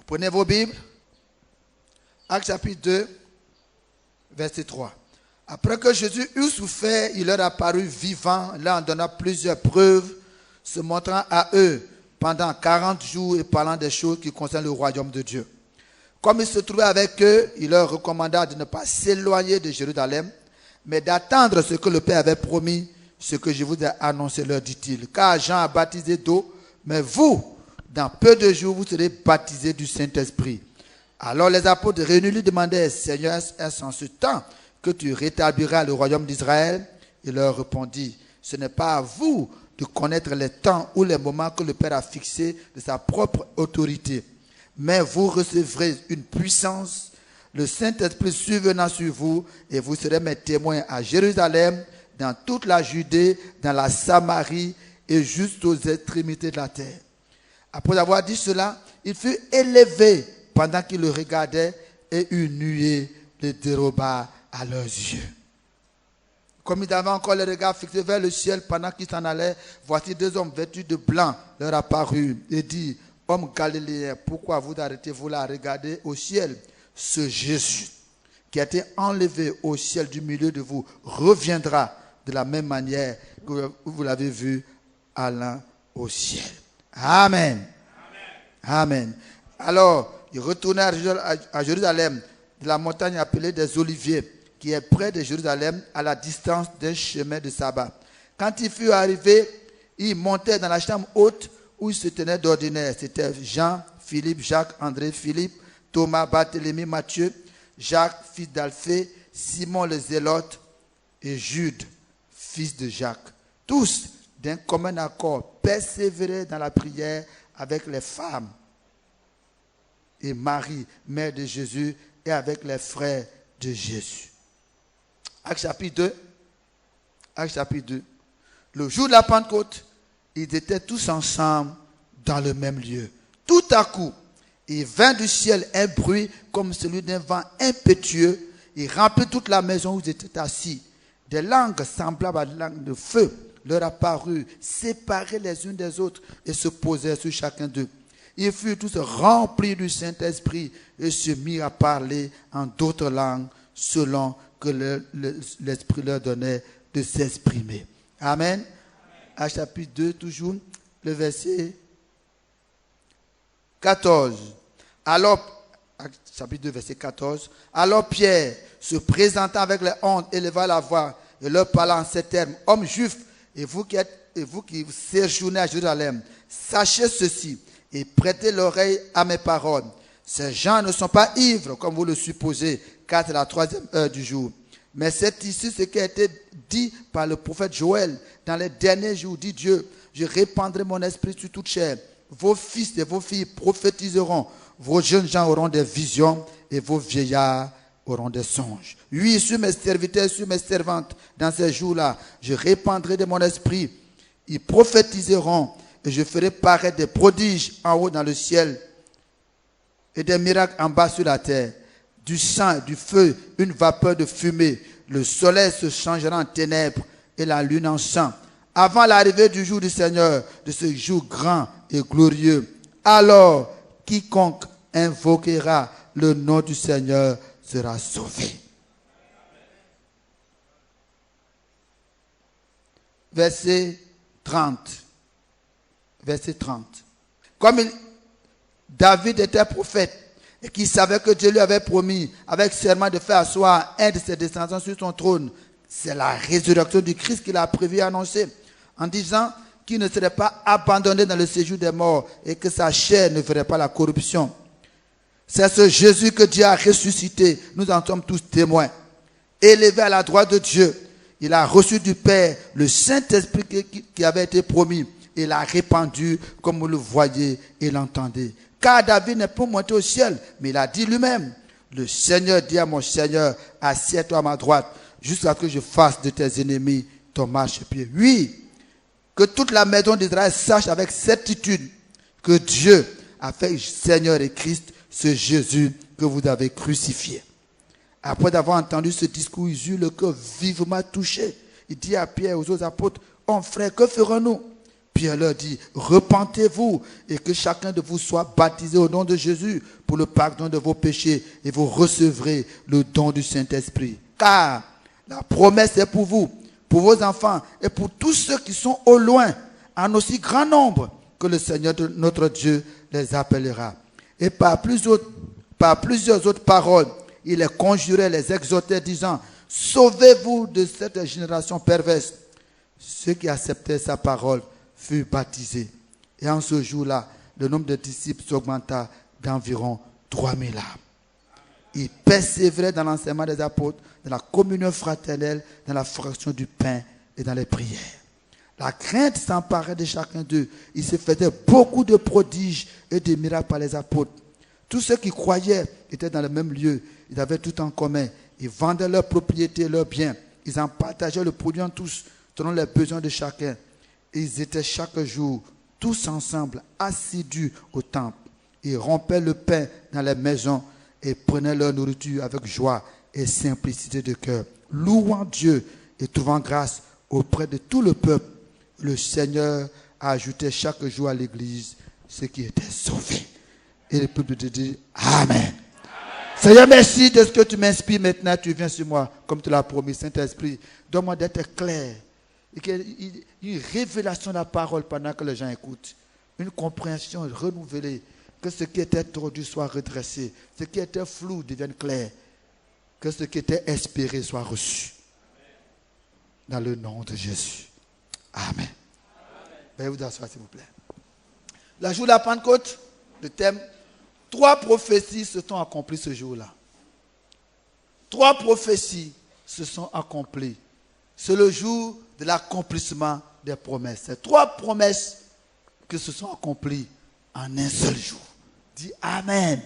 Prenez vos Bibles. Actes chapitre 2, verset 3. Après que Jésus eut souffert, il leur apparut vivant, leur en donnant plusieurs preuves, se montrant à eux pendant 40 jours et parlant des choses qui concernent le royaume de Dieu. Comme il se trouvait avec eux, il leur recommanda de ne pas s'éloigner de Jérusalem, mais d'attendre ce que le Père avait promis, ce que je vous ai annoncé, leur dit-il. Car Jean a baptisé d'eau, mais vous, dans peu de jours, vous serez baptisés du Saint-Esprit. Alors les apôtres réunis lui demandaient, Seigneur, est-ce en ce temps que tu rétabliras le royaume d'Israël? Il leur répondit, ce n'est pas à vous de connaître les temps ou les moments que le Père a fixés de sa propre autorité. Mais vous recevrez une puissance, le Saint-Esprit survenant sur vous, et vous serez mes témoins à Jérusalem, dans toute la Judée, dans la Samarie et jusqu'aux extrémités de la terre. Après avoir dit cela, il fut élevé pendant qu'ils le regardaient, et une nuée les déroba à leurs yeux. Comme ils avaient encore les regards fixés vers le ciel pendant qu'ils s'en allaient, voici deux hommes vêtus de blanc leur apparurent et dit, hommes galiléens, pourquoi vous arrêtez-vous là à regarder au ciel? Ce Jésus qui a été enlevé au ciel du milieu de vous reviendra de la même manière que vous l'avez vu allant au ciel. Amen. Amen. Alors, ils retournèrent à Jérusalem, de la montagne appelée des Oliviers, qui est près de Jérusalem, à la distance d'un chemin de sabbat. Quand ils furent arrivés, ils montèrent dans la chambre haute où ils se tenaient d'ordinaire. C'était Jean, Philippe, Jacques, André, Philippe, Thomas, Barthélemy, Matthieu, Jacques, fils d'Alphée, Simon le Zélote et Jude, fils de Jacques. Tous, d'un commun accord, persévéraient dans la prière avec les femmes et Marie, mère de Jésus, et avec les frères de Jésus. Actes chapitre 2. Actes chapitre 2. Le jour de la Pentecôte, ils étaient tous ensemble dans le même lieu. Tout à coup, il vint du ciel un bruit comme celui d'un vent impétueux. Il remplit toute la maison où ils étaient assis. Des langues semblables à des langues de feu leur apparurent, séparées les unes des autres, et se posèrent sur chacun d'eux. Ils furent tous remplis du Saint-Esprit et se mirent à parler en d'autres langues selon que l'Esprit leur donnait de s'exprimer. Amen. À chapitre 2, toujours, le verset 14. Alors, chapitre 2, verset 14. Alors Pierre, se présentant avec les hontes, éleva la voix et leur parla en ces termes. Hommes juifs, et vous qui séjournez à Jérusalem, sachez ceci et prêtez l'oreille à mes paroles. Ces gens ne sont pas ivres, comme vous le supposez, car c'est la 3e heure du jour. Mais c'est ici ce qui a été dit par le prophète Joël. Dans les derniers jours, dit Dieu, je répandrai mon esprit sur toute chair. Vos fils et vos filles prophétiseront. Vos jeunes gens auront des visions et vos vieillards auront des songes. Oui, sur mes serviteurs, sur mes servantes, dans ces jours-là, je répandrai de mon esprit. Ils prophétiseront et je ferai paraître des prodiges en haut dans le ciel et des miracles en bas sur la terre. Du sang, du feu, une vapeur de fumée. Le soleil se changera en ténèbres et la lune en sang. Avant l'arrivée du jour du Seigneur, de ce jour grand et glorieux. Alors, quiconque invoquera le nom du Seigneur sera sauvé. Verset 30. Verset 30. Comme David était prophète et qu'il savait que Dieu lui avait promis avec serment de faire asseoir un de ses descendants sur son trône, c'est la résurrection du Christ qu'il a prévu et annoncé en disant qu'il ne serait pas abandonné dans le séjour des morts et que sa chair ne ferait pas la corruption. C'est ce Jésus que Dieu a ressuscité. Nous en sommes tous témoins. Élevé à la droite de Dieu, il a reçu du Père le Saint-Esprit qui avait été promis. Il l'a répandu comme vous le voyez et l'entendez. Car David n'est pas monté au ciel, mais il a dit lui-même, le Seigneur dit à mon Seigneur, assieds-toi à ma droite, jusqu'à ce que je fasse de tes ennemis ton marchepied. Oui, que toute la maison d'Israël sache avec certitude que Dieu a fait Seigneur et Christ, ce Jésus que vous avez crucifié. Après avoir entendu ce discours, il eut le cœur vivement touché. Il dit à Pierre et aux autres apôtres, oh frère, que ferons-nous? Pierre leur dit, repentez-vous et que chacun de vous soit baptisé au nom de Jésus pour le pardon de vos péchés et vous recevrez le don du Saint-Esprit. Car la promesse est pour vous, pour vos enfants et pour tous ceux qui sont au loin, en aussi grand nombre que le Seigneur notre Dieu les appellera. Et par plusieurs autres paroles, il les conjurait, les exhortait, disant, sauvez-vous de cette génération perverse. Ceux qui acceptaient sa parole furent baptisés. Et en ce jour-là, le nombre de disciples s'augmenta d'environ 3000 âmes. Ils persévéraient dans l'enseignement des apôtres, dans la communion fraternelle, dans la fraction du pain et dans les prières. La crainte s'emparait de chacun d'eux. Il se faisait beaucoup de prodiges et de miracles par les apôtres. Tous ceux qui croyaient étaient dans le même lieu. Ils avaient tout en commun. Ils vendaient leurs propriétés, leurs biens. Ils en partageaient le produit en tous, selon les besoins de chacun. Et ils étaient chaque jour, tous ensemble, assidus au temple. Ils rompaient le pain dans les maisons et prenaient leur nourriture avec joie et simplicité de cœur, louant Dieu et trouvant grâce auprès de tout le peuple. Le Seigneur a ajouté chaque jour à l'église ceux qui étaient sauvés. Et le peuple de Dieu dit Amen. Amen. Seigneur, merci de ce que tu m'inspires maintenant. Tu viens sur moi, comme tu l'as promis, Saint-Esprit. Donne-moi d'être clair. Et qu'il y ait une révélation de la parole pendant que les gens écoutent. Une compréhension renouvelée. Que ce qui était tordu soit redressé. Ce qui était flou devienne clair. Que ce qui était espéré soit reçu. Dans le nom de Jésus. Amen. Veuillez vous asseoir, s'il vous plaît. Le jour de la Pentecôte, le thème, 3 prophéties se sont accomplies ce jour-là. 3 prophéties se sont accomplies. C'est le jour de l'accomplissement des promesses. C'est 3 promesses qui se sont accomplies en un seul jour. Dis Amen.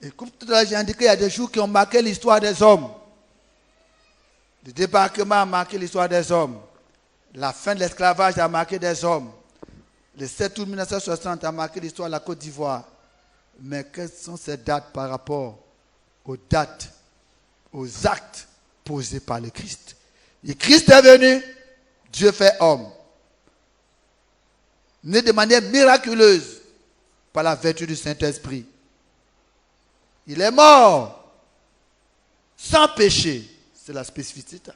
Et comme tout à l'heure j'ai indiqué, il y a des jours qui ont marqué l'histoire des hommes. Le débarquement a marqué l'histoire des hommes. La fin de l'esclavage a marqué des hommes. Le 7 août 1960 a marqué l'histoire de la Côte d'Ivoire. Mais quelles sont ces dates par rapport aux dates, aux actes posés par le Christ? Et Christ est venu, Dieu fait homme. Né de manière miraculeuse par la vertu du Saint-Esprit. Il est mort sans péché. C'est la spécificité.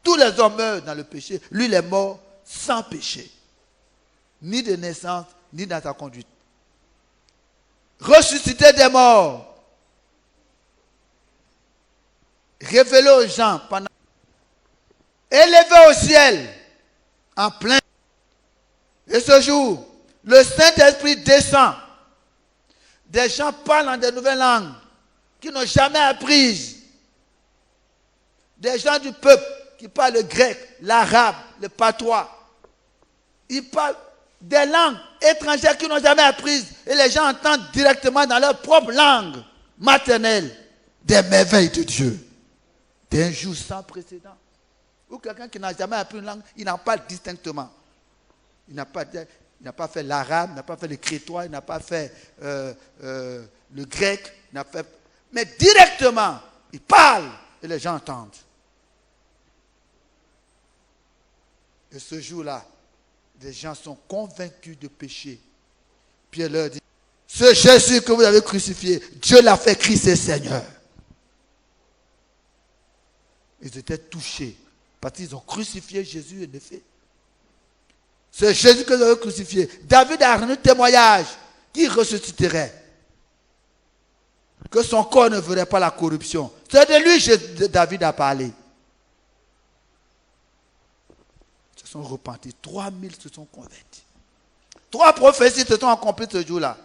Tous les hommes meurent dans le péché. Lui, il est mort sans péché. Ni de naissance, ni dans sa conduite. Ressuscité des morts. Révélé aux gens pendant. Élevé au ciel. En plein. Et ce jour, le Saint-Esprit descend. Des gens parlent en de nouvelles langues qui n'ont jamais apprises. Des gens du peuple qui parlent le grec, l'arabe, le patois. Ils parlent des langues étrangères qu'ils n'ont jamais apprises. Et les gens entendent directement dans leur propre langue maternelle des merveilles de Dieu. D'un jour sans précédent. Ou quelqu'un qui n'a jamais appris une langue, il en parle distinctement. Il n'a pas fait l'arabe, il n'a pas fait le crétois, il n'a pas fait le grec. Mais directement, il parle et les gens entendent. Et ce jour-là, les gens sont convaincus de péché. Pierre leur dit, ce Jésus que vous avez crucifié, Dieu l'a fait Christ et Seigneur. Ils étaient touchés parce qu'ils ont crucifié Jésus en effet. C'est Jésus que vous avez crucifié. David a rendu témoignage qu'il ressusciterait. Que son corps ne verrait pas la corruption. C'est de lui que David a parlé. Ils se sont repentis. 3000 se sont convertis. 3 prophéties se sont accomplies ce jour-là.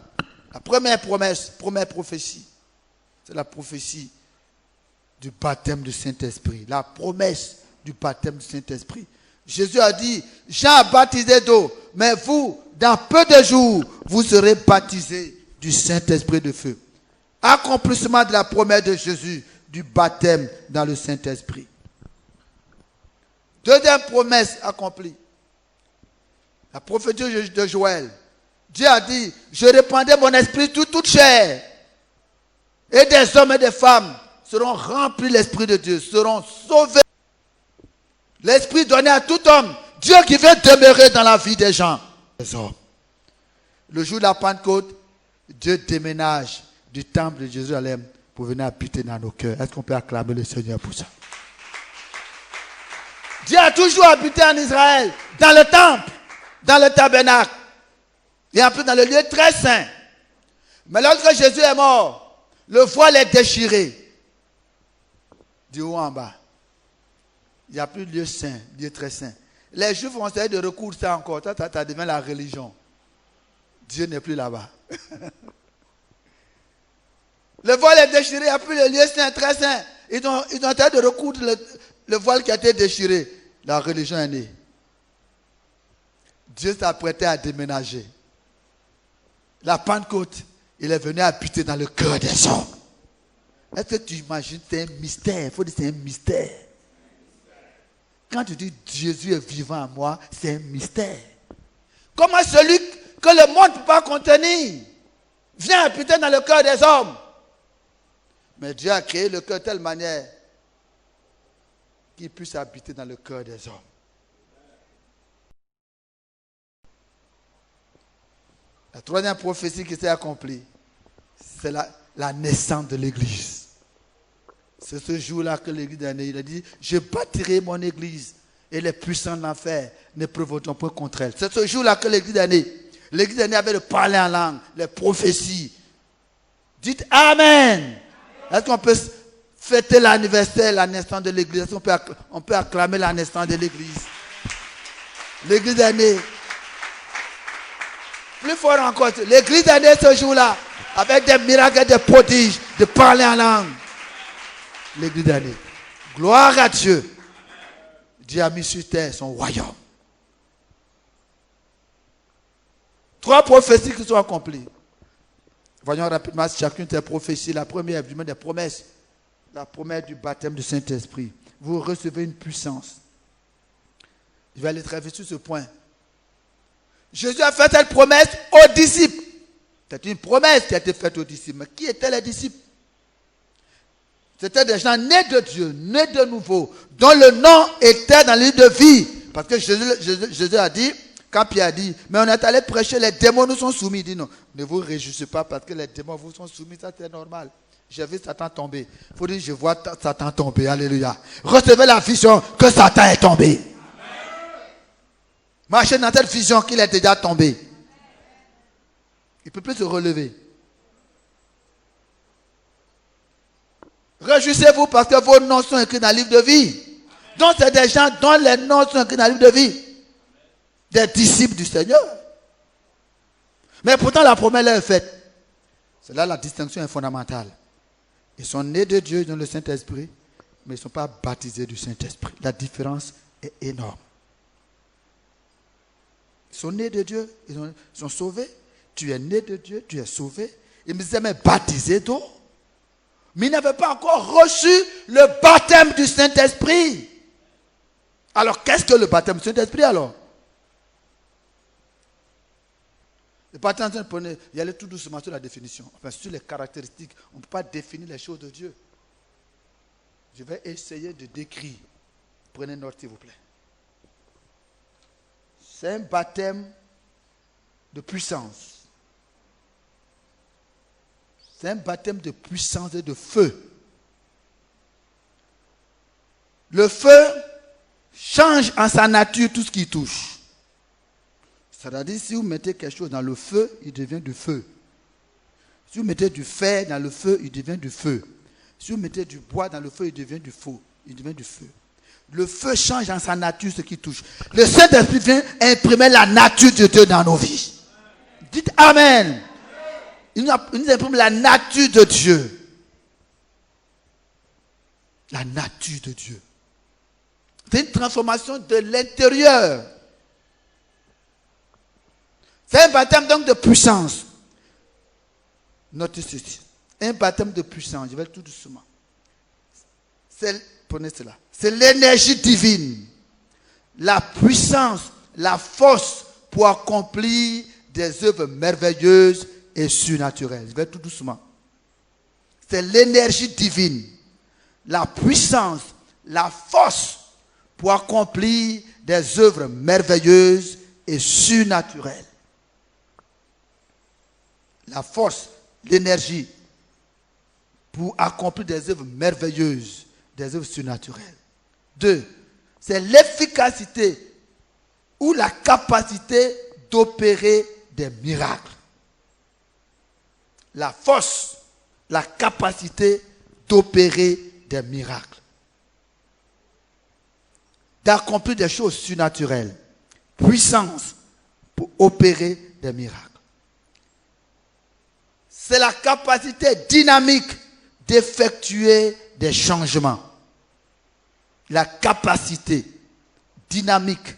La première promesse, première prophétie, c'est la prophétie du baptême du Saint-Esprit. La promesse du baptême du Saint-Esprit. Jésus a dit, Jean a baptisé d'eau, mais vous, dans peu de jours, vous serez baptisés du Saint-Esprit de feu. Accomplissement de la promesse de Jésus, du baptême dans le Saint-Esprit. Deuxième promesse accomplie. La prophétie de Joël. Dieu a dit, je répandrai mon esprit sur toute chair. Et des hommes et des femmes seront remplis de l'Esprit de Dieu, seront sauvés. L'Esprit donné à tout homme Dieu qui veut demeurer dans la vie des gens. Les hommes. Le jour de la Pentecôte, Dieu déménage du temple de Jérusalem pour venir habiter dans nos cœurs. Est-ce qu'on peut acclamer le Seigneur pour ça? Dieu a toujours habité en Israël, dans le temple, dans le tabernacle, et en plus dans le lieu très saint. Mais lorsque Jésus est mort, le voile est déchiré. Du haut en bas. Il n'y a plus de lieu saint, lieu très saint. Les Juifs vont essayer de recoudre ça encore. Ça devient la religion. Dieu n'est plus là-bas. Le voile est déchiré, il n'y a plus le lieu saint, très saint. Ils ont essayé de recoudre le voile qui a été déchiré. La religion est née. Dieu s'apprêtait à déménager. La Pentecôte, il est venu habiter dans le cœur des hommes. Est-ce que tu imagines, c'est un mystère? Il faut dire que c'est un mystère. Quand tu dis Jésus est vivant en moi, c'est un mystère. Comment celui que le monde ne peut pas contenir vient habiter dans le cœur des hommes? Mais Dieu a créé le cœur de telle manière qu'il puisse habiter dans le cœur des hommes. La troisième prophétie qui s'est accomplie, c'est la naissance de l'Église. C'est ce jour-là que l'Église a né. Il a dit, je bâtirai mon Église et les puissants de l'enfer ne prévaudront point contre elle. C'est ce jour-là que l'Église est née. L'Église est née avec le parler en langue, les prophéties. Dites Amen. Est-ce qu'on peut fêter l'anniversaire, la naissance de l'Église? Est-ce qu'on peut acclamer la naissance de l'Église? L'Église est née. Plus fort encore, l'Église est née ce jour-là avec des miracles, des prodiges, de parler en langue. L'Église est née. Gloire à Dieu. Dieu a mis sur terre son royaume. 3 prophéties qui sont accomplies. Voyons rapidement chacune des prophéties. La première, évidemment, des promesses. La promesse du baptême du Saint-Esprit. Vous recevez une puissance. Je vais aller très vite sur ce point. Jésus a fait cette promesse aux disciples. C'est une promesse qui a été faite aux disciples. Mais qui étaient les disciples? C'était des gens nés de Dieu, nés de nouveau, dont le nom était dans le livre de vie. Parce que Jésus a dit, quand Pierre a dit, mais on est allé prêcher, les démons nous sont soumis. Il dit non, ne vous réjouissez pas parce que les démons vous sont soumis, ça c'est normal. J'ai vu Satan tomber. Il faut dire, je vois Satan tomber. Alléluia. Recevez la vision que Satan est tombé. Marchez dans cette vision qu'il est déjà tombé. Il ne peut plus se relever. Réjouissez-vous parce que vos noms sont écrits dans le livre de vie. Donc c'est des gens dont les noms sont écrits dans le livre de vie. Des disciples du Seigneur. Mais pourtant la promesse est faite. C'est là la distinction est fondamentale. Ils sont nés de Dieu dans le Saint-Esprit, mais ils ne sont pas baptisés du Saint-Esprit. La différence est énorme. Ils sont nés de Dieu, ils sont sauvés. Tu es né de Dieu, tu es sauvé. Ils me disaient, mais baptisé d'eau. Mais ils n'avaient pas encore reçu le baptême du Saint-Esprit. Alors, qu'est-ce que le baptême du Saint-Esprit alors? Le baptême du Saint-Esprit, il y allait tout doucement sur la définition. Enfin, sur les caractéristiques. On ne peut pas définir les choses de Dieu. Je vais essayer de décrire. Prenez note, s'il vous plaît. C'est un baptême de puissance. C'est un baptême de puissance et de feu. Le feu change en sa nature tout ce qui touche. C'est-à-dire, si vous mettez quelque chose dans le feu, il devient du feu. Si vous mettez du fer dans le feu, il devient du feu. Si vous mettez du bois dans le feu, il devient du feu. Il devient du feu. Le feu change en sa nature ce qui touche. Le Saint-Esprit vient imprimer la nature de Dieu dans nos vies. Dites Amen. Il nous imprime la nature de Dieu. La nature de Dieu. C'est une transformation de l'intérieur. C'est un baptême donc de puissance. Notez ceci. Un baptême de puissance. Je vais tout doucement. Prenez cela. C'est l'énergie divine. La puissance, la force pour accomplir des œuvres merveilleuses et surnaturelles. Je vais tout doucement. C'est l'énergie divine. La puissance, la force pour accomplir des œuvres merveilleuses et surnaturelles. La force, l'énergie pour accomplir des œuvres merveilleuses, des œuvres surnaturelles. 2, c'est l'efficacité ou la capacité d'opérer des miracles. La force, la capacité d'opérer des miracles. D'accomplir des choses surnaturelles. Puissance pour opérer des miracles. C'est la capacité dynamique d'effectuer des changements. La capacité dynamique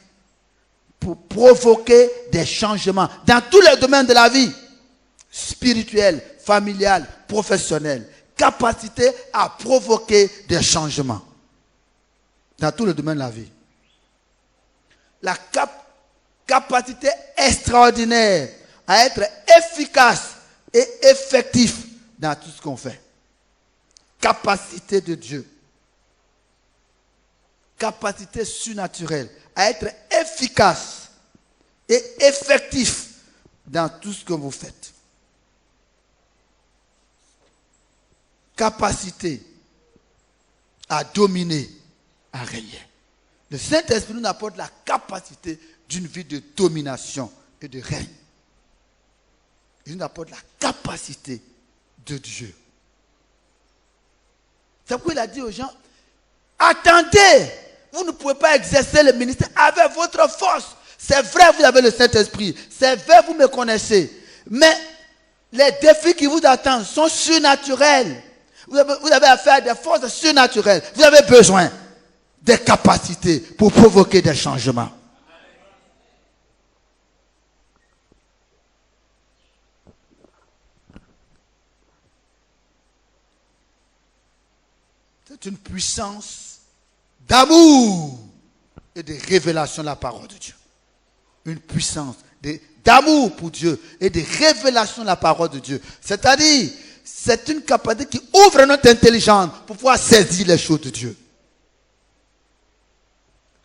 pour provoquer des changements dans tous les domaines de la vie. Spirituel, familial, professionnel. Capacité à provoquer des changements dans tous les domaines de la vie. La capacité extraordinaire à être efficace et effectif dans tout ce qu'on fait. Capacité de Dieu. Capacité surnaturelle à être efficace et effectif dans tout ce que vous faites. Capacité à dominer, à régner. Le Saint-Esprit nous apporte la capacité d'une vie de domination et de règne. Il nous apporte la capacité de Dieu. C'est pourquoi il a dit aux gens, attendez, vous ne pouvez pas exercer le ministère avec votre force. C'est vrai, vous avez le Saint-Esprit. C'est vrai, vous me connaissez. Mais les défis qui vous attendent sont surnaturels. Vous avez affaire à des forces surnaturelles. Vous avez besoin des capacités pour provoquer des changements. C'est une puissance d'amour et de révélation de la parole de Dieu. Une puissance d'amour pour Dieu et de révélation de la parole de Dieu. C'est-à-dire, c'est une capacité qui ouvre notre intelligence pour pouvoir saisir les choses de Dieu.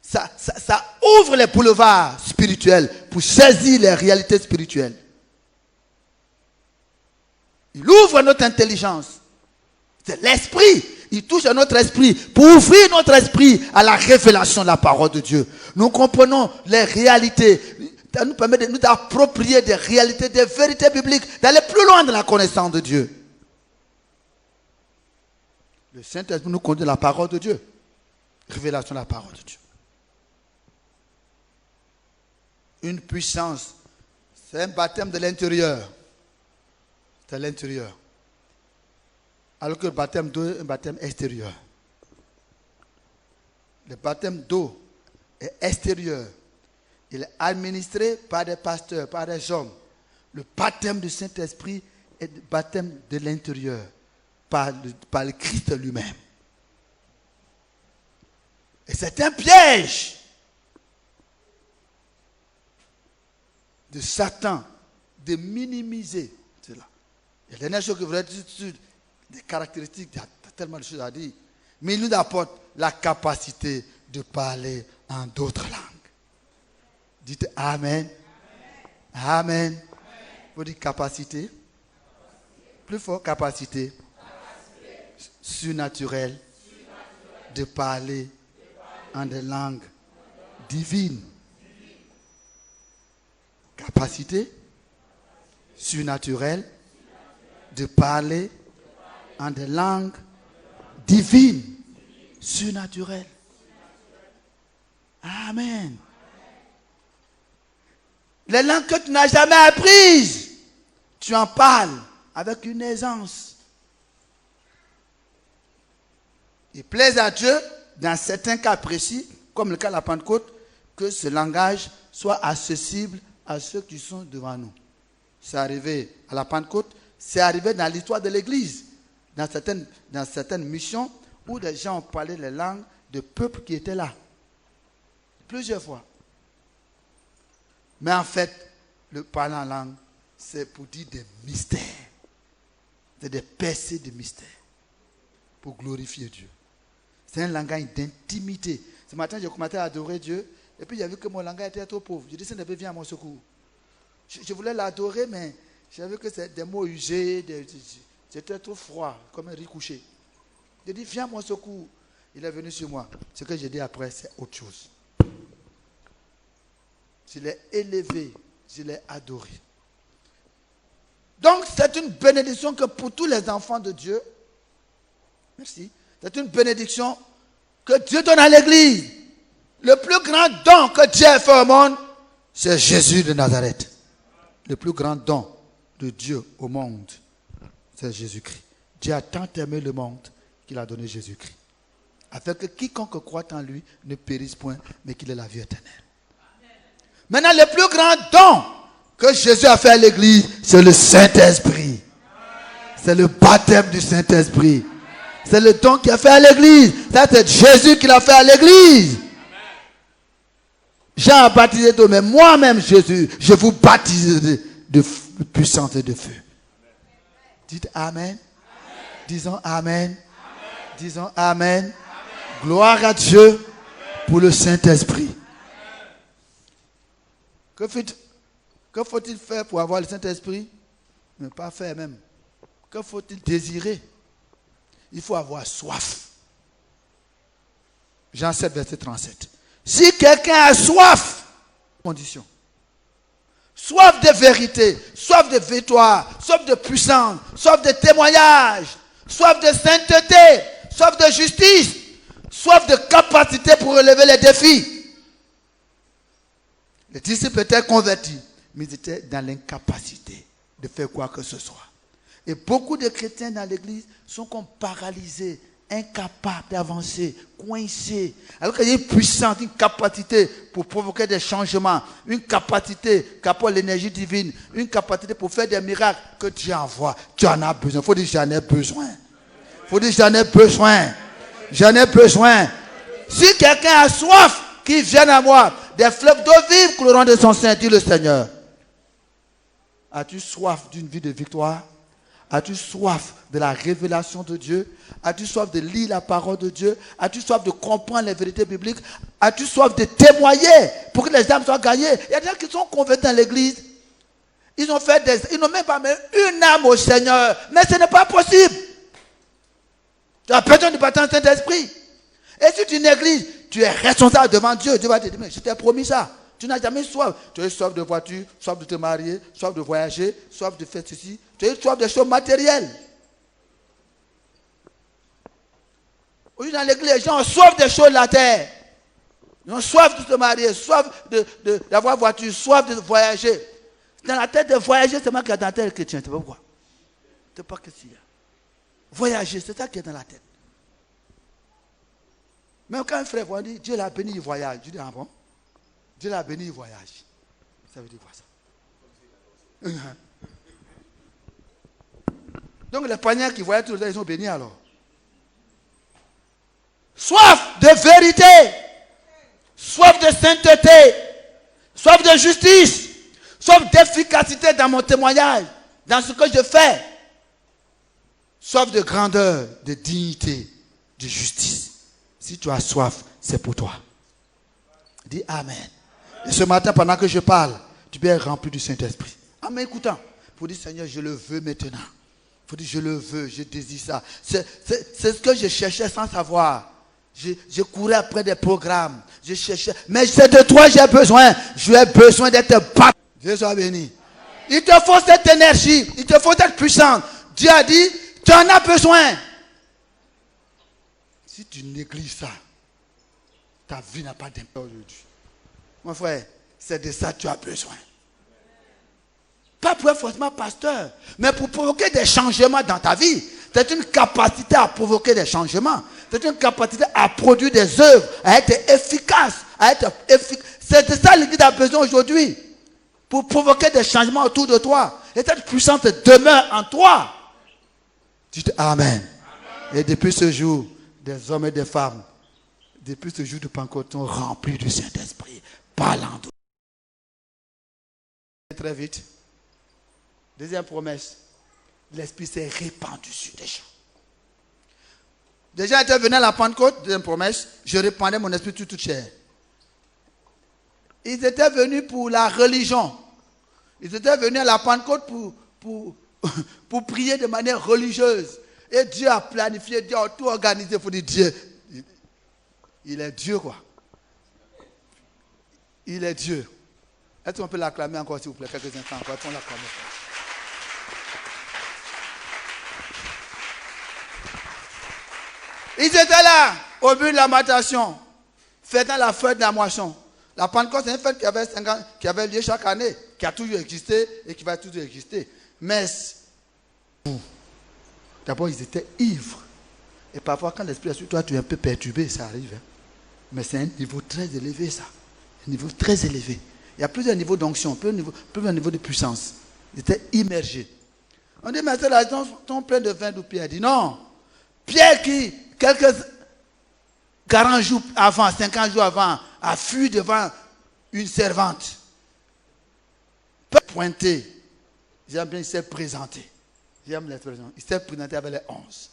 Ça ouvre les boulevards spirituels pour saisir les réalités spirituelles. Il ouvre notre intelligence. C'est l'esprit. Il touche à notre esprit pour ouvrir notre esprit à la révélation de la parole de Dieu. Nous comprenons les réalités. Ça nous permet de nous approprier des réalités, des vérités bibliques, d'aller plus loin dans la connaissance de Dieu. Le Saint-Esprit nous conduit la parole de Dieu. Révélation de la parole de Dieu. Une puissance, c'est un baptême de l'intérieur. C'est l'intérieur. Alors que le baptême d'eau est un baptême extérieur. Le baptême d'eau est extérieur. Il est administré par des pasteurs, par des hommes. Le baptême du Saint-Esprit est le baptême de l'intérieur, par le Christ lui-même. Et c'est un piège de Satan de minimiser cela. Il y a dernière chose que je voudrais dire sur des caractéristiques, il y a tellement de choses à dire. Mais il nous apporte la capacité de parler en d'autres langues. Dites Amen. Amen. Amen. Vous dites capacité. Plus fort, capacité. Surnaturelle de parler en des langues divines. Capacité surnaturelle de parler en des langues divines, surnaturelles. Amen. Les langues que tu n'as jamais apprises, tu en parles avec une aisance. Il plaise à Dieu, dans certains cas précis, comme le cas de la Pentecôte, que ce langage soit accessible à ceux qui sont devant nous. C'est arrivé à la Pentecôte, c'est arrivé dans l'histoire de l'Église, dans certaines missions où des gens ont parlé les langues de peuples qui étaient là. Plusieurs fois. Mais en fait, le parler en langue, c'est pour dire des mystères. C'est des percées de mystères. Pour glorifier Dieu. C'est un langage d'intimité. Ce matin, j'ai commencé à adorer Dieu. Et puis, il a vu que mon langage était trop pauvre. Je dis, Saint-Esprit, viens à mon secours. Je voulais l'adorer, mais j'avais que c'est des mots usés, c'était trop froid, comme un riz couché. Je dis, viens à mon secours. Il est venu sur moi. Ce que j'ai dit après, c'est autre chose. Je l'ai élevé, je l'ai adoré. Donc, c'est une bénédiction que pour tous les enfants de Dieu, merci, c'est une bénédiction que Dieu donne à l'Église. Le plus grand don que Dieu a fait au monde, c'est Jésus de Nazareth. Le plus grand don de Dieu au monde, c'est Jésus-Christ. Dieu a tant aimé le monde qu'il a donné Jésus-Christ. Afin que quiconque croit en lui ne périsse point, mais qu'il ait la vie éternelle. Maintenant, le plus grand don que Jésus a fait à l'Église, c'est le Saint-Esprit. C'est le baptême du Saint-Esprit. C'est le don qu'il a fait à l'Église. Ça, c'est Jésus qui l'a fait à l'Église. Jean a baptisé d'eau, mais moi-même, Jésus, je vous baptise de puissance et de feu. Dites Amen. Disons Amen. Disons Amen. Gloire à Dieu pour le Saint-Esprit. Que faut-il faire pour avoir le Saint-Esprit? Ne pas faire même. Que faut-il désirer? Il faut avoir soif. Jean 7, verset 37. Si quelqu'un a soif, condition. Soif de vérité, soif de victoire, soif de puissance, soif de témoignage, soif de sainteté, soif de justice, soif de capacité pour relever les défis. Les disciples étaient convertis, mais ils étaient dans l'incapacité de faire quoi que ce soit. Et beaucoup de chrétiens dans l'église sont comme paralysés, incapables d'avancer, coincés. Alors qu'il y a une puissance, une capacité pour provoquer des changements, une capacité qui apporte l'énergie divine, une capacité pour faire des miracles que Dieu envoie. Tu en as besoin. Il faut dire j'en ai besoin. Il faut dire j'en ai besoin. J'en ai besoin. Si quelqu'un a soif, qu'il vienne à moi. Des fleuves d'eau vive couleront de son sein, dit le Seigneur. As-tu soif d'une vie de victoire? As-tu soif de la révélation de Dieu? As-tu soif de lire la parole de Dieu? As-tu soif de comprendre les vérités bibliques? As-tu soif de témoigner pour que les âmes soient gagnées? Il y a des gens qui sont convertis dans l'église. Ils n'ont même pas mis une âme au Seigneur. Mais ce n'est pas possible. Tu as besoin du baptême du Saint-Esprit. Et si tu négliges, tu es responsable devant Dieu. Dieu va te dire, mais je t'ai promis ça. Tu n'as jamais soif. Tu as soif de voiture, soif de te marier, soif de voyager, soif de faire ceci. Tu as soif de choses matérielles. Aujourd'hui, dans l'église, les gens ont soif des choses de la terre. Ils ont soif de se marier, soif d'avoir voiture, soif de voyager. Dans la tête de voyager, c'est moi qui ai dans la tête chrétien. Tu sais pas pourquoi? Tu sais pas ce qu'il y a. Voyager, c'est ça qui est dans la tête. Même quand un frère dit, Dieu l'a béni, il voyage. Je dis, ah bon? Dieu l'a béni, il voyage. Ça veut dire quoi ça? Donc les païens qui voyagent tout le temps, ils sont bénis alors. Soif de vérité, soif de sainteté, soif de justice, soif d'efficacité dans mon témoignage, dans ce que je fais. Soif de grandeur, de dignité, de justice. Si tu as soif, c'est pour toi. Dis Amen. Et ce matin, pendant que je parle, tu peux être rempli du Saint-Esprit. En m'écoutant, il faut dire Seigneur, je le veux maintenant. Il faut dire je le veux, je désire ça. C'est ce que je cherchais sans savoir. Je courais après des programmes. Je cherchais. Mais c'est de toi j'ai besoin. J'ai besoin d'être battu. Dieu soit béni. Il te faut cette énergie. Il te faut cette puissance. Dieu a dit, tu en as besoin. Si tu négliges ça, ta vie n'a pas d'impact aujourd'hui. Mon frère, c'est de ça que tu as besoin. Pas pour être forcément pasteur, mais pour provoquer des changements dans ta vie. C'est une capacité à provoquer des changements. C'est une capacité à produire des œuvres, à être efficace. C'est de ça que l'Église a besoin aujourd'hui. Pour provoquer des changements autour de toi. Et cette puissance demeure en toi. Dites Amen. Et depuis ce jour, des hommes et des femmes, depuis ce jour de Pentecôte, sont remplis du Saint-Esprit, parlant de... Très vite. Deuxième promesse, l'Esprit s'est répandu sur des gens. Des gens étaient venus à la Pentecôte, deuxième promesse, je répandais mon esprit sur toute chair. Ils étaient venus pour la religion. Ils étaient venus à la Pentecôte pour prier de manière religieuse. Et Dieu a planifié, Dieu a tout organisé pour dire Dieu. Il est Dieu, quoi. Il est Dieu. Est-ce qu'on peut l'acclamer encore, s'il vous plaît, quelques instants encore? Est-ce qu'on l'acclame? Ils étaient là, au but de la matation, fêtant la fête de la moisson. La Pentecôte, c'est une fête qui avait lieu chaque année, qui a toujours existé et qui va toujours exister. Mais, d'abord, ils étaient ivres. Et parfois, quand l'esprit est sur toi, tu es un peu perturbé, ça arrive. Hein? Mais c'est un niveau très élevé, ça. Un niveau très élevé. Il y a plusieurs niveaux d'onction, plusieurs niveaux de puissance. Ils étaient immergés. On dit, mais là, ils sont pleins de vin d'où Pierre dit non. Pierre qui, quelques 40 jours avant, 50 jours avant, a fui devant une servante. Pointé. J'aime bien, il s'est présenté. J'aime l'expression. Il s'est présenté avec les 11.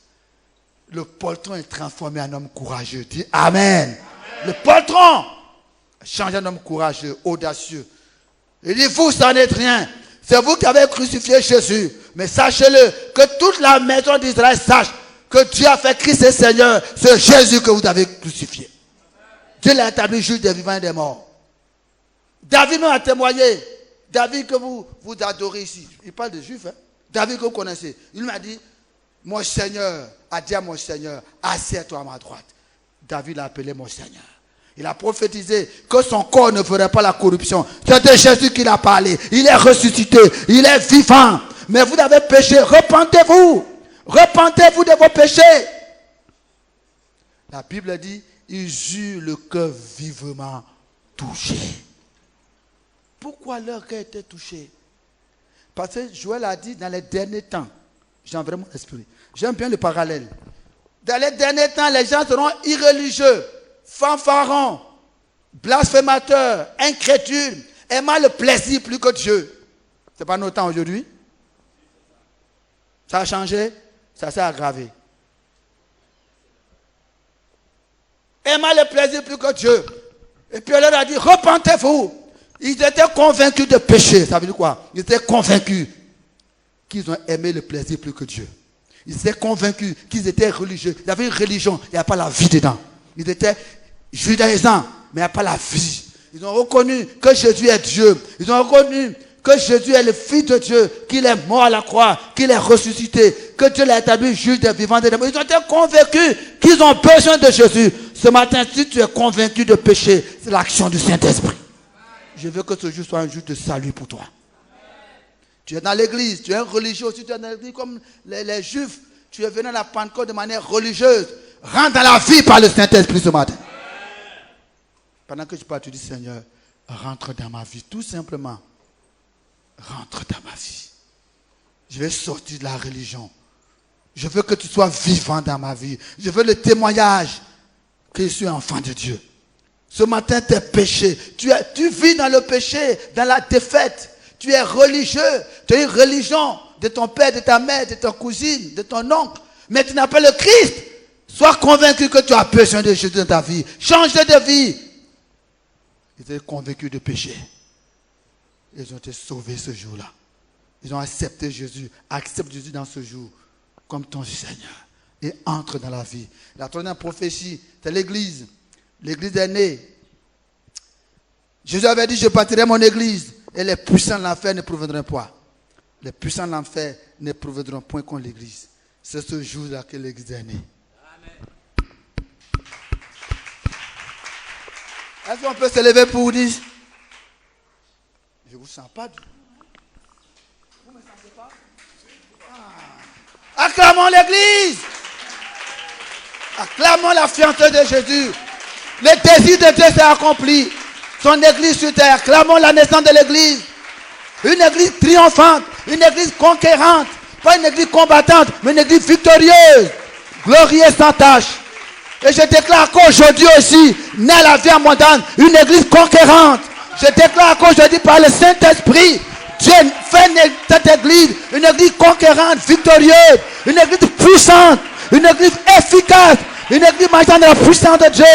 Le poltron est transformé en homme courageux. Dis Amen. Amen. Le poltron change en homme courageux, audacieux. Il dit, vous, ça n'est rien. C'est vous qui avez crucifié Jésus. Mais sachez-le, que toute la maison d'Israël sache que Dieu a fait Christ et Seigneur. C'est Jésus que vous avez crucifié. Dieu l'a établi juge des vivants et des morts. David même a témoigné. David que vous adorez ici. Il parle de juifs. Hein? David que vous connaissez. Il m'a dit, mon Seigneur a dit à mon Seigneur, assieds-toi à ma droite. David l'a appelé mon Seigneur. Il a prophétisé que son corps ne ferait pas la corruption. C'est de Jésus qu'il a parlé. Il est ressuscité. Il est vivant. Mais vous avez péché. Repentez-vous. Repentez-vous de vos péchés. La Bible dit, ils eurent le cœur vivement touché. Pourquoi leur cœur était touché? Parce que Joël a dit dans les derniers temps, j'aime vraiment l'esprit. J'aime bien le parallèle. Dans les derniers temps, les gens seront irreligieux, fanfarons, blasphémateurs, incrédules, aimant le plaisir plus que Dieu. Ce n'est pas notre temps aujourd'hui. Ça a changé, ça s'est aggravé. Aimant le plaisir plus que Dieu. Et puis elle leur a dit, repentez-vous. Ils étaient convaincus de péché. Ça veut dire quoi? Ils étaient convaincus qu'ils ont aimé le plaisir plus que Dieu. Ils étaient convaincus qu'ils étaient religieux. Il y avait une religion, il n'y a pas la vie dedans. Ils étaient judaïsants, mais il n'y a pas la vie. Ils ont reconnu que Jésus est Dieu. Ils ont reconnu que Jésus est le Fils de Dieu, qu'il est mort à la croix, qu'il est ressuscité, que Dieu l'a établi juge des vivants et des morts. Ils ont été convaincus qu'ils ont besoin de Jésus. Ce matin, si tu es convaincu de péché, c'est l'action du Saint-Esprit. Je veux que ce jour soit un jour de salut pour toi. Tu es dans l'église, tu es un religieux aussi, tu es dans l'église comme les Juifs. Tu es venu à la Pentecôte de manière religieuse. Rentre dans la vie par le Saint-Esprit ce matin. Pendant que je parle, tu dis, Seigneur, rentre dans ma vie. Tout simplement, rentre dans ma vie. Je vais sortir de la religion. Je veux que tu sois vivant dans ma vie. Je veux le témoignage que je suis enfant de Dieu. Ce matin, tes péchés, tu vis dans le péché, dans la défaite. Tu es religieux, tu as une religion de ton père, de ta mère, de ta cousine, de ton oncle. Mais tu n'as pas le Christ. Sois convaincu que tu as besoin de Jésus dans ta vie. Change de vie. Ils étaient convaincus de péché. Ils ont été sauvés ce jour-là. Ils ont accepté Jésus. Accepte Jésus dans ce jour comme ton Seigneur. Et entre dans la vie. La troisième prophétie, c'est l'église. L'église est née. Jésus avait dit, je bâtirai mon église et les puissants de l'enfer ne proviendront pas. Les puissants de l'enfer ne proviendront point contre l'église. C'est ce jour-là que l'église est née. Amen. Est-ce qu'on peut se lever pour vous dire? Je ne vous sens pas. Vous ne me sentez pas? Acclamons l'église. Acclamons la fiançaille de Jésus. Le désir de Dieu s'est accompli. Son église sur terre. Acclamons la naissance de l'église. Une église triomphante. Une église conquérante. Pas une église combattante, mais une église victorieuse. Glorieuse sans tâche. Et je déclare qu'aujourd'hui aussi, naît la vie abondante. Une église conquérante. Je déclare qu'aujourd'hui, par le Saint-Esprit, Dieu fait naître cette église. Une église conquérante, victorieuse. Une église puissante. Une église efficace. Une église marchant dans la puissance de Dieu.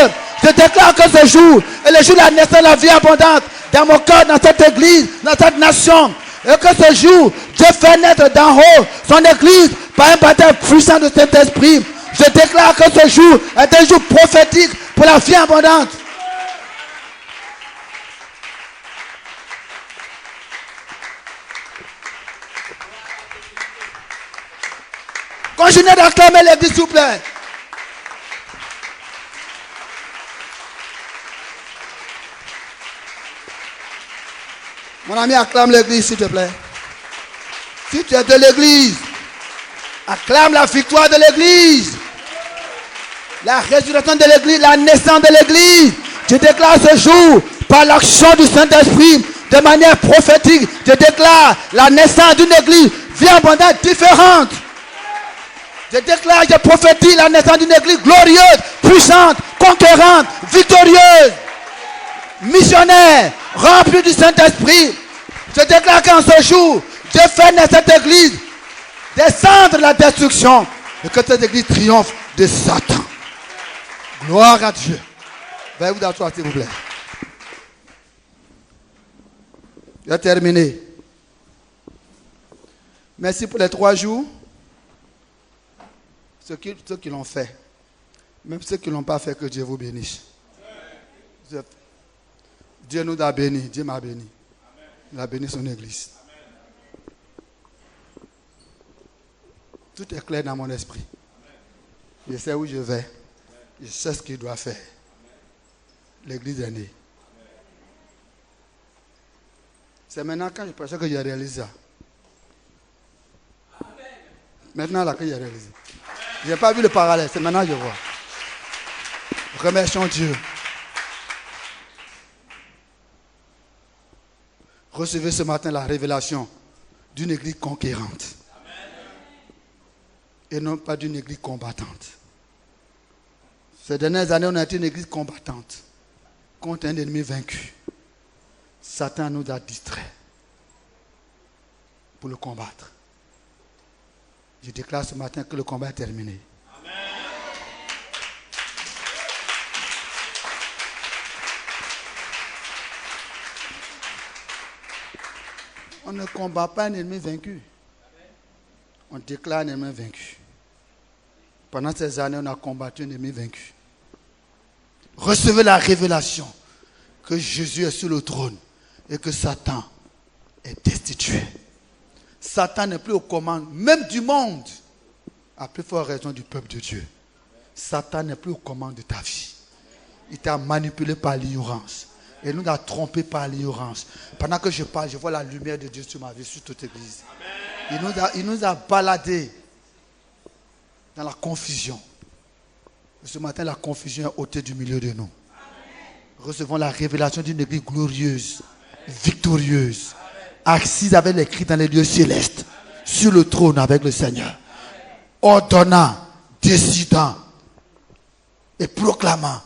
Je déclare que ce jour est le jour de la naissance de la vie abondante. dans mon cœur, dans cette église, dans cette nation. Et que ce jour, Dieu fait naître d'en haut son église par un baptême puissant de cet esprit. Je déclare que ce jour est un jour prophétique pour la vie abondante. Continuez d'acclamer l'église, s'il vous plaît. Mon ami, acclame l'église, s'il te plaît. Si tu es de l'église, acclame la victoire de l'église. La résurrection de l'église, la naissance de l'église. Je déclare ce jour, par l'action du Saint-Esprit, de manière prophétique, je déclare la naissance d'une église, vie abondante, différente. Je déclare, je prophétise la naissance d'une église glorieuse, puissante, conquérante, victorieuse, missionnaire, remplie du Saint-Esprit. Je déclare qu'en ce jour, Dieu fait naître cette église, descendre la destruction, et que cette église triomphe de Satan. Gloire à Dieu. Veuillez vous asseoir, s'il vous plaît. J'ai terminé. Merci pour les 3 jours. Ceux qui l'ont fait. Même ceux qui ne l'ont pas fait, que Dieu vous bénisse. Dieu nous a bénis. Dieu m'a béni. Il a béni son église. Tout est clair dans mon esprit. Je sais où je vais. Je sais ce qu'il doit faire. L'église est née. C'est maintenant quand je pensais que j'ai réalisé ça. Maintenant là que j'ai réalisé. Je n'ai pas vu le parallèle. C'est maintenant que je vois. Remercions Dieu. Recevez ce matin la révélation d'une église conquérante. Et non pas d'une église combattante. Ces dernières années, on a été une église combattante contre un ennemi vaincu. Satan nous a distraits pour le combattre. Je déclare ce matin que le combat est terminé. Amen. On ne combat pas un ennemi vaincu. On déclare un ennemi vaincu. Pendant ces années, on a combattu un ennemi vaincu. Recevez la révélation que Jésus est sur le trône et que Satan est destitué. Satan n'est plus aux commandes, même du monde, à plus forte raison du peuple de Dieu. Satan n'est plus aux commandes de ta vie. Il t'a manipulé par l'ignorance. Et nous a trompé par l'ignorance. Pendant que je parle, je vois la lumière de Dieu sur ma vie, sur toute l'église. Il nous a baladés dans la confusion. Et ce matin, la confusion est ôtée du milieu de nous. Recevons la révélation d'une église glorieuse, victorieuse, assise avec les cris dans les lieux célestes, sur le trône avec le Seigneur, ordonnant, décidant et proclamant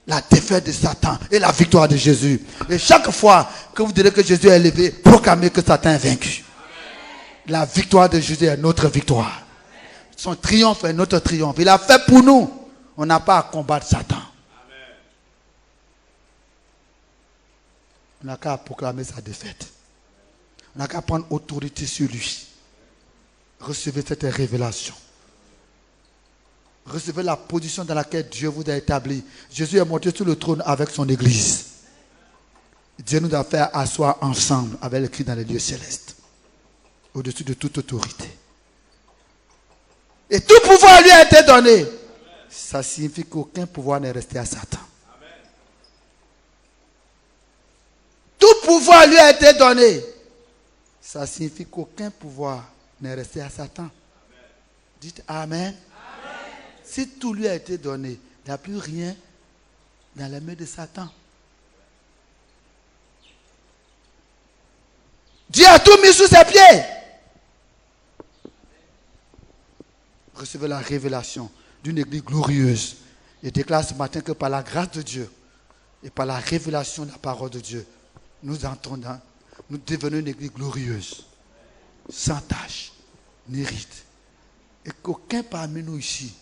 la défaite de Satan et la victoire de Jésus. Et chaque fois que vous direz que Jésus est élevé, proclamez que Satan est vaincu. La victoire de Jésus est notre victoire. Son triomphe est notre triomphe. Il a fait pour nous. On n'a pas à combattre Satan. On n'a qu'à proclamer sa défaite. On n'a qu'à prendre autorité sur lui. Recevez cette révélation. Recevez la position dans laquelle Dieu vous a établi. Jésus est monté sur le trône avec son église. Dieu nous a fait asseoir ensemble avec le Christ dans les lieux célestes. Au-dessus de toute autorité. Et tout pouvoir lui a été donné. Ça signifie qu'aucun pouvoir n'est resté à Satan. Tout pouvoir lui a été donné. Ça signifie qu'aucun pouvoir n'est resté à Satan. Dites Amen. Si tout lui a été donné, il n'y a plus rien dans les mains de Satan. Dieu a tout mis sous ses pieds. Recevez la révélation d'une église glorieuse. Et déclare ce matin que par la grâce de Dieu et par la révélation de la parole de Dieu, nous devenons une église glorieuse, sans tache, ni ride. Et qu'aucun parmi nous ici,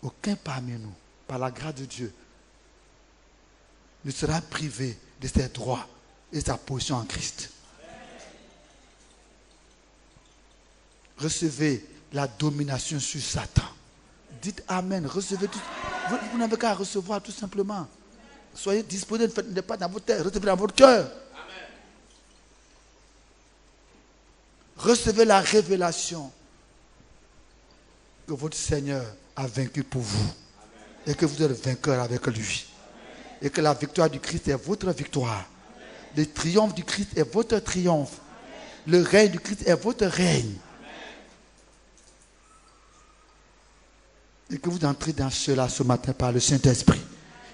aucun parmi nous, par la grâce de Dieu, ne sera privé de ses droits et sa position en Christ. Recevez la domination sur Satan. Dites Amen. Recevez tout. Vous n'avez qu'à recevoir tout simplement. Soyez disposés, ne faites pas dans votre tête, recevez dans votre cœur. Recevez la révélation que votre Seigneur a vaincu pour vous. Et que vous êtes vainqueur avec lui. Et que la victoire du Christ est votre victoire. Le triomphe du Christ est votre triomphe. Le règne du Christ est votre règne. Et que vous entrez dans cela ce matin par le Saint-Esprit.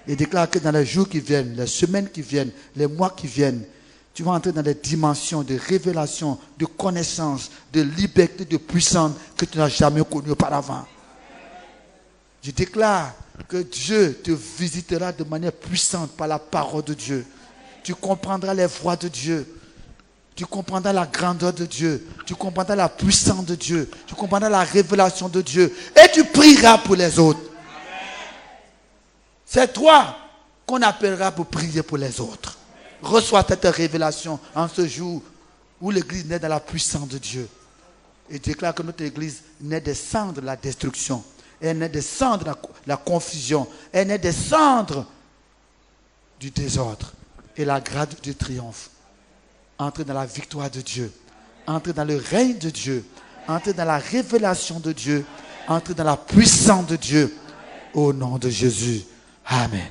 Et déclare que dans les jours qui viennent, les semaines qui viennent, les mois qui viennent, tu vas entrer dans des dimensions de révélation, de connaissance, de liberté, de puissance que tu n'as jamais connues auparavant. Je déclare que Dieu te visitera de manière puissante par la parole de Dieu. Tu comprendras les voies de Dieu. Tu comprendras la grandeur de Dieu. Tu comprendras la puissance de Dieu. Tu comprendras la révélation de Dieu. Et tu prieras pour les autres. C'est toi qu'on appellera pour prier pour les autres. Reçois cette révélation en ce jour où l'église naît dans la puissance de Dieu. Et déclare que notre église naît des cendres de la destruction. Elle naît des cendres de la confusion. Elle naît des cendres du désordre. Et la grâce du triomphe. Entrer dans la victoire de Dieu. Entrer dans le règne de Dieu. Entrer dans la révélation de Dieu. Entrer dans la puissance de Dieu. Au nom de Jésus. Amen.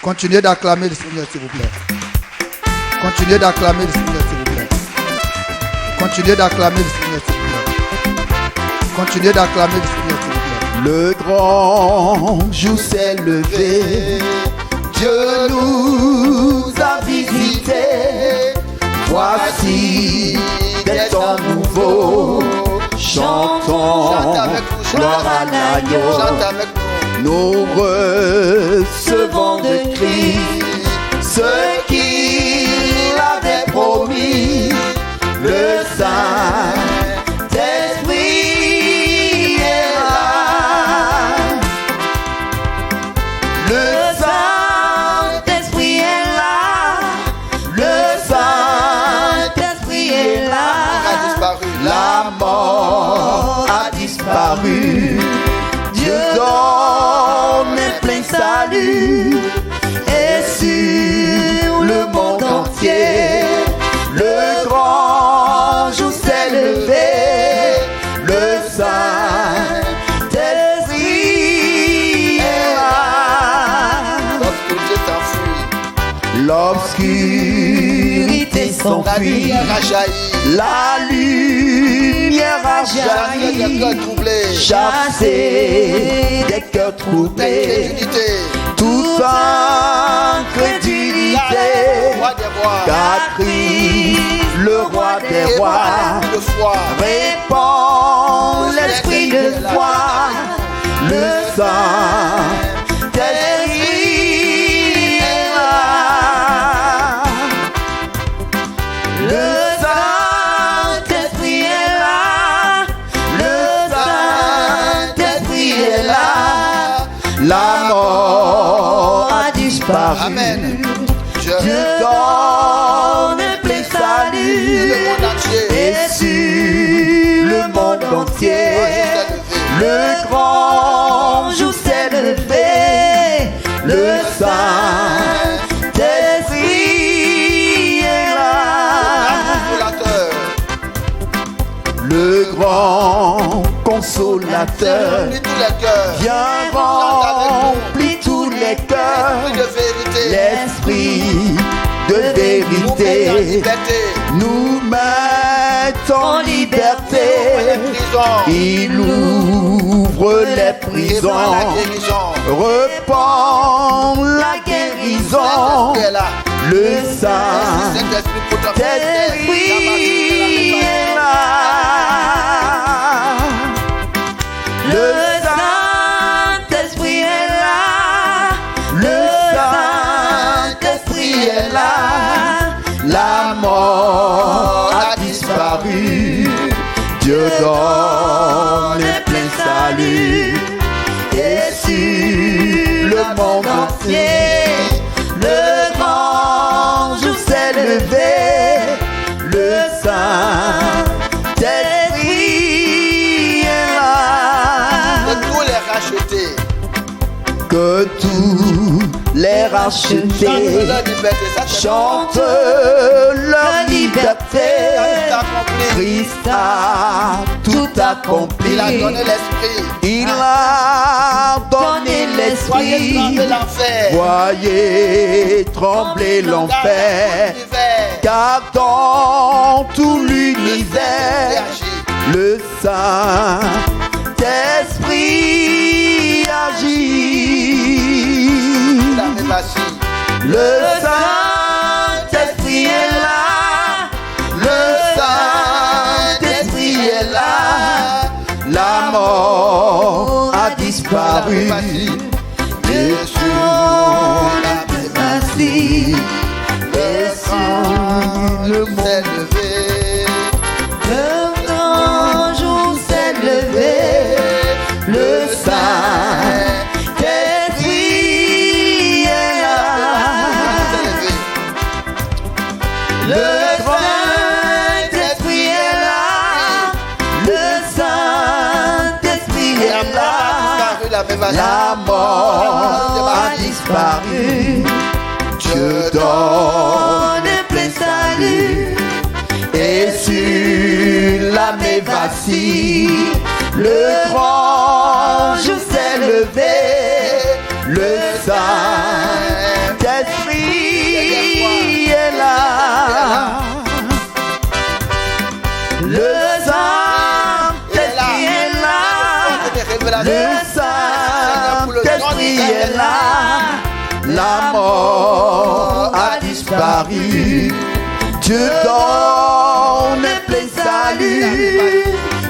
Continuez d'acclamer le Seigneur, s'il vous plaît. Continuez d'acclamer le Seigneur, s'il vous plaît. Continuez d'acclamer le Seigneur, s'il vous plaît. Continuez d'acclamer le Seigneur, s'il vous plaît. Le grand jour s'est levé. Dieu nous a visités. Voici des temps nouveaux. Chantons gloire à l'agneau. Nous recevons de Christ ce qu'il avait promis. Le Saint-Esprit est là. Le Saint-Esprit est là. Le Saint-Esprit est là. La mort a disparu. Dieu donne un plein salut. Et sur le monde entier, le grand jour s'est levé. Le Saint-Esprit est là. L'obscurité s'enfuit. La lumière a jailli. Chasser des cœurs troublés. Toute incrédulité. Car Christ, le roi des rois, répand l'esprit de foi. Le Saint-Esprit est là. Le Saint-Esprit est là. Le Saint-Esprit est là. La mort a disparu. Amen. Dieu donne un plein salut. Et sur le monde entier, le grand jour s'est levé. Le Saint-Esprit est là. Le grand consolateur vient remplir tous les cœurs. L'esprit de vérité nous met en liberté. Il ouvre les prisons, repend la guérison. Le Saint-Esprit est là. Le Saint-Esprit est là. Le Saint-Esprit est là. La mort a disparu. Dieu donne un plein salut. entier. Le grand jour s'est levé, le Saint-Esprit est là. Que tous les rachetés Que tous les rachetés chantent leur liberté. Ça, c'est chantent leur liberté. Christ a tout accompli. Il a donné l'esprit. Il a donné Voyez l'esprit. trembler l'enfer. Voyez trembler l'enfer. Car dans tout l'univers, le Saint-Esprit agit. Le Saint-Esprit est là. Le Saint-Esprit est là. La mort a disparu. Jésus l'a assis. Et sur le monde s'est levé. le grand jour s'est levé. Le Saint-Esprit est là. Le Saint-Esprit est là. Le Saint-Esprit est là. La mort a disparu. Dieu donne plein salut. Et sur l'âme vacille, le grand jour s'est levé. Le Saint-Esprit est là. Le Saint-Esprit est là. Le Saint-Esprit est là. La mort a disparu. Dieu donne plein salut.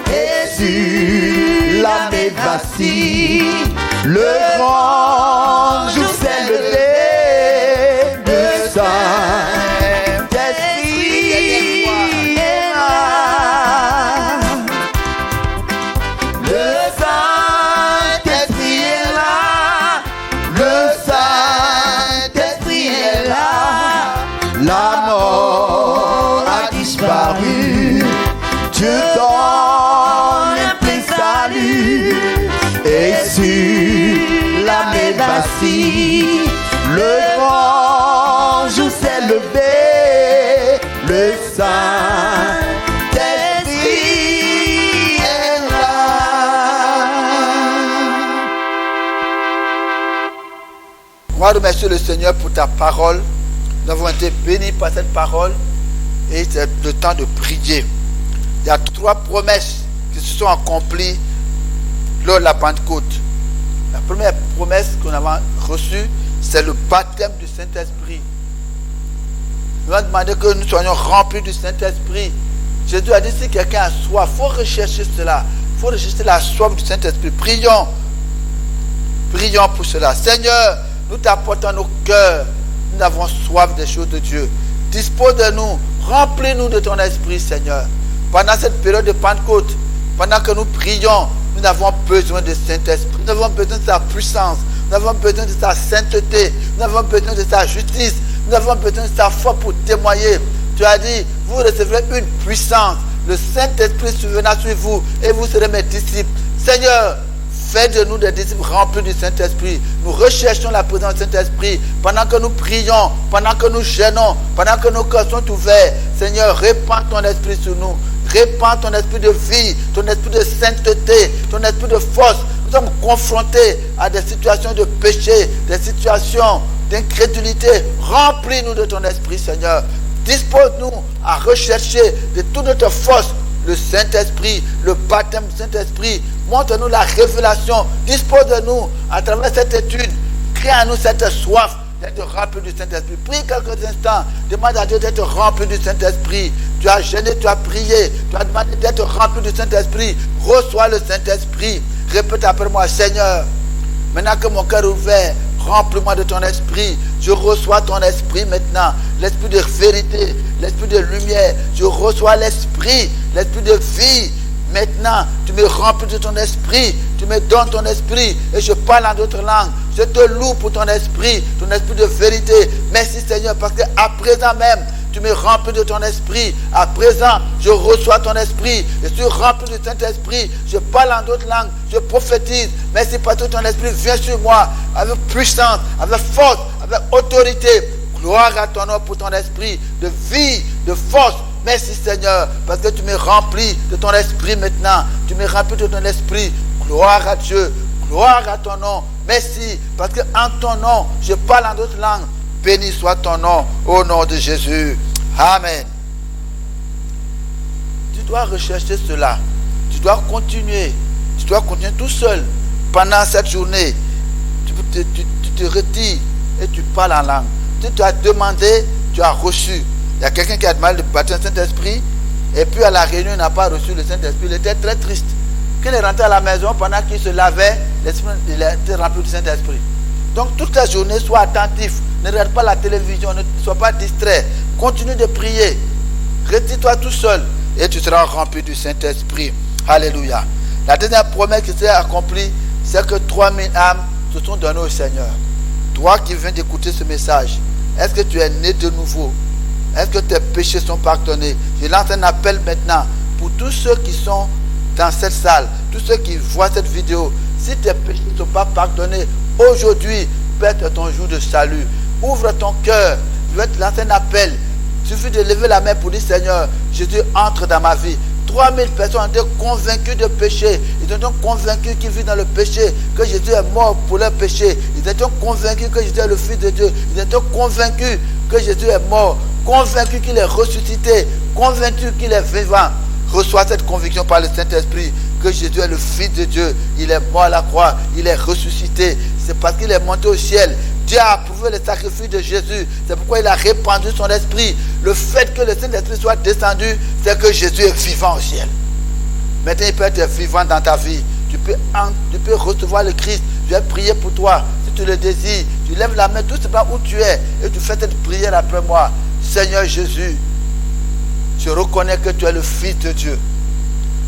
Et sur l'âme vacille, le grand jour s'est levé. Le Saint-Esprit est là. Le Saint-Esprit est là. Le Saint-Esprit est là. La mort a disparu. Dieu donne plein salut. Et sur l'âme vacille, le grand jour s'est levé. Le Saint-Esprit est là. On va remercier le Seigneur pour ta parole. Nous avons été bénis par cette parole. Et c'est le temps de prier. Il y a 3 promesses qui se sont accomplies lors de la Pentecôte. La première promesse qu'on a reçue, c'est le baptême du Saint-Esprit. Nous avons demandé que nous soyons remplis du Saint-Esprit. Jésus a dit, si quelqu'un a soif, il faut rechercher cela. Il faut rechercher la soif du Saint-Esprit. Prions. Prions pour cela. Seigneur, nous t'apportons nos cœurs. Nous avons soif des choses de Dieu. Dispose de nous. Remplis-nous de ton esprit, Seigneur. Pendant cette période de Pentecôte, pendant que nous prions, nous avons besoin de Saint-Esprit. Nous avons besoin de sa puissance. Nous avons besoin de sa sainteté. Nous avons besoin de sa justice. Nous avons besoin de sa foi pour témoigner. Tu as dit, vous recevrez une puissance. Le Saint-Esprit surviendra sur vous et vous serez mes disciples. Seigneur, fais de nous des disciples remplis du Saint-Esprit. Nous recherchons la présence du Saint-Esprit. Pendant que nous prions, pendant que nous gênons, pendant que nos cœurs sont ouverts, Seigneur, répands ton esprit sur nous. Répands ton esprit de vie, ton esprit de sainteté, ton esprit de force. Nous sommes confrontés à des situations de péché, des situations d'incrédulité. Remplis-nous de ton esprit, Seigneur. Dispose-nous à rechercher de toute notre force le Saint-Esprit, le baptême du Saint-Esprit. Montre-nous la révélation. Dispose de nous à travers cette étude. Crée à nous cette soif d'être rempli du Saint-Esprit. Prie quelques instants. Demande à Dieu d'être rempli du Saint-Esprit. Tu as gêné, tu as prié. Tu as demandé d'être rempli du Saint-Esprit. Reçois le Saint-Esprit. Répète après moi, Seigneur, maintenant que mon cœur est ouvert, remplis-moi de ton esprit. Je reçois ton esprit maintenant. L'esprit de vérité, l'esprit de lumière. Je reçois l'esprit de vie. Maintenant, tu me remplis de ton esprit, tu me donnes ton esprit et je parle en d'autres langues. Je te loue pour ton esprit de vérité. Merci Seigneur, parce qu'à présent même, tu me remplis de ton esprit. À présent, je reçois ton esprit. Je suis rempli du Saint-Esprit. Je parle en d'autres langues. Je prophétise. Merci parce que ton esprit vient sur moi avec puissance, avec force, avec autorité. Gloire à ton nom pour ton esprit de vie, de force. Merci Seigneur, parce que tu me remplis de ton esprit maintenant. Tu me remplis de ton esprit. Gloire à Dieu. Gloire à ton nom. Merci, parce que en ton nom, je parle en d'autres langues. Béni soit ton nom, au nom de Jésus. Amen. Tu dois rechercher cela. Tu dois continuer. Tu dois continuer tout seul. Pendant cette journée, tu te retires et tu parles en langue. Tu as demandé, tu as reçu. Il y a quelqu'un qui a demandé le baptême du Saint-Esprit. Et puis à la réunion, il n'a pas reçu le Saint-Esprit. Il était très triste. Quand il est rentré à la maison, pendant qu'il se lavait, l'esprit, il était rempli du Saint-Esprit. Donc toute la journée, sois attentif. Ne regarde pas la télévision, ne sois pas distrait. Continue de prier. Retire-toi tout seul et tu seras rempli du Saint-Esprit. Alléluia. La dernière promesse qui s'est accomplie, c'est que 3000 âmes se sont données au Seigneur. Toi qui viens d'écouter ce message, est-ce que tu es né de nouveau? Est-ce que tes péchés sont pardonnés? Je lance un appel maintenant pour tous ceux qui sont dans cette salle, tous ceux qui voient cette vidéo. Si tes péchés ne sont pas pardonnés, aujourd'hui peut être ton jour de salut. Ouvre ton cœur. Je vais te lancer un appel. Il suffit de lever la main pour dire Seigneur, Jésus entre dans ma vie. 3000 personnes ont été convaincues de péché. Ils étaient convaincus qu'ils vivent dans le péché, que Jésus est mort pour leur péché. Ils étaient convaincus que Jésus est le Fils de Dieu. Ils étaient convaincus que Jésus est mort, convaincus qu'il est ressuscité, convaincus qu'il est vivant. Reçois cette conviction par le Saint-Esprit que Jésus est le Fils de Dieu. Il est mort à la croix, il est ressuscité. C'est parce qu'il est monté au ciel. Dieu a approuvé le sacrifice de Jésus. C'est pourquoi il a répandu son esprit. Le fait que le Saint-Esprit soit descendu, c'est que Jésus est vivant au ciel. Maintenant, il peut être vivant dans ta vie. Tu peux recevoir le Christ. Je vais prier pour toi. Si tu le désires, tu lèves la main tout simplement où tu es et tu fais cette prière après moi. Seigneur Jésus, je reconnais que tu es le Fils de Dieu.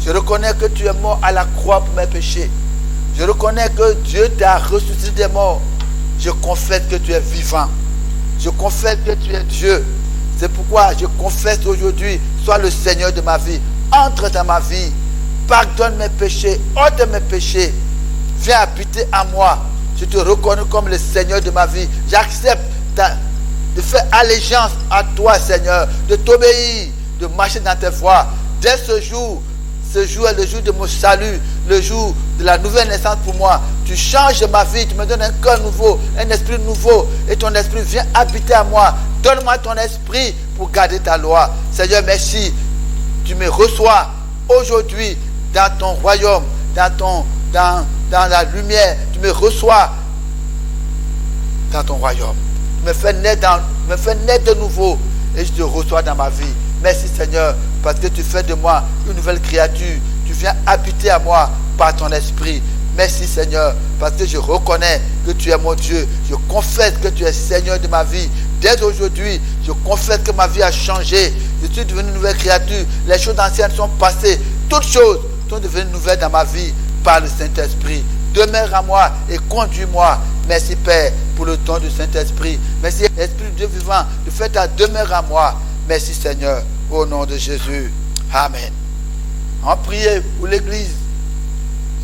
Je reconnais que tu es mort à la croix pour mes péchés. Je reconnais que Dieu t'a ressuscité des morts. Je confesse que tu es vivant. Je confesse que tu es Dieu. C'est pourquoi je confesse aujourd'hui, sois le Seigneur de ma vie. Entre dans ma vie. Pardonne mes péchés. Ôte mes péchés. Viens habiter en moi. Je te reconnais comme le Seigneur de ma vie. J'accepte de faire allégeance à toi, Seigneur. De t'obéir. De marcher dans tes voies. Dès ce jour est le jour de mon salut, le jour de la nouvelle naissance pour moi. Tu changes ma vie, tu me donnes un cœur nouveau, un esprit nouveau, et ton esprit vient habiter à moi. Donne-moi ton esprit pour garder ta loi. Seigneur, merci. Tu me reçois aujourd'hui dans ton royaume, dans la lumière. Tu me reçois dans ton royaume. Tu me fais naître de nouveau, et je te reçois dans ma vie. Merci Seigneur, parce que tu fais de moi une nouvelle créature. Tu viens habiter à moi par ton esprit. Merci Seigneur, parce que je reconnais que tu es mon Dieu. Je confesse que tu es Seigneur de ma vie. Dès aujourd'hui, je confesse que ma vie a changé. Je suis devenu une nouvelle créature. Les choses anciennes sont passées. Toutes choses sont devenues nouvelles dans ma vie par le Saint-Esprit. Demeure à moi et conduis-moi. Merci Père pour le don du Saint-Esprit. Merci Esprit de Dieu vivant de faire ta demeure à moi. Merci Seigneur, au nom de Jésus. Amen. On prie pour l'Église.